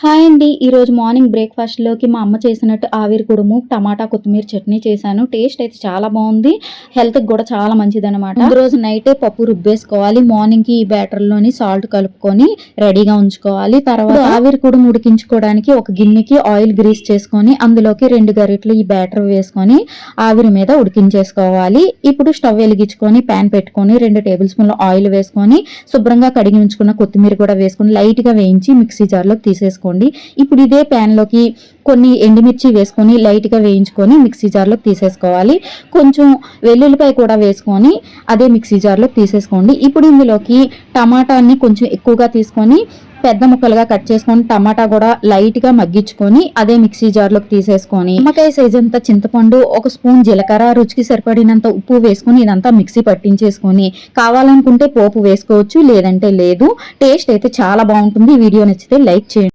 Hi అండి. ఈరోజు morning బ్రేక్‌ఫాస్ట్‌లోకి మా అమ్మ చేసినట్టు ఆవిరి కుడుము, టమాటా, కొత్తిమీర చట్నీ చేశాను. టేస్ట్ అయితే చాలా బావుంది. హెల్త్‌కి గూడా చాలా మంచిదనమాట. ముందు రోజు నైటే పప్పు రుబ్బేసుకోవాలి. మార్నింగ్‌కి ఈ బ్యాటర్‌లోని సాల్ట్ కలుపుకొని రెడీగా ఉంచుకోవాలి. తర్వాత ఆవిరి కుడుము ఉడికించుకోవడానికి ఒక గిన్నెకి ఆయిల్ గ్రీస్ చేసుకొని అందులోకి 2 గరిటెలు ఈ బ్యాటర్ వేసుకొని ఆవిరి మీద ఉడికించేసుకోవాలి. ఇప్పుడు స్టవ్ వెలిగించుకొని పాన్ పెట్టుకొని 2 టేబుల్ స్పూన్ల ఆయిల్ వేసుకొని శుభ్రంగా కడిగి ఉంచుకున్న కొత్తిమీర కూడా వేసుకొని లైట్‌గా వేయించి మిక్సీ జార్‌లోకి తీసేసుకోండి. ఇప్పుడు ఇదే ప్యాన్ లోకి కొన్ని ఎండుమిర్చి వేసుకొని లైట్ గా వేయించుకొని మిక్సీ జార్ లో తీసేసుకోవాలి. కొంచెం వెల్లుల్లిపాయ కూడా వేసుకొని అదే మిక్సీ జార్ లో తీసేసుకోండి. ఇప్పుడు ఇందులోకి టమాటాని కొంచెం ఎక్కువగా తీసుకొని పెద్ద ముక్కలుగా కట్ చేసుకొని టమాటా కూడా లైట్ గా మగ్గించుకొని అదే మిక్సీ జార్ లోకి తీసేసుకొని నిమ్మకాయ సైజ్ అంత చింతపండు, 1 స్పూన్ జీలకర్ర, రుచికి సరిపడినంత ఉప్పు వేసుకొని ఇదంతా మిక్సీ పట్టించేసుకొని కావాలనుకుంటే పోపు వేసుకోవచ్చు, లేదంటే లేదు. టేస్ట్ అయితే చాలా బాగుంటుంది. వీడియో నచ్చితే లైక్ చేయండి.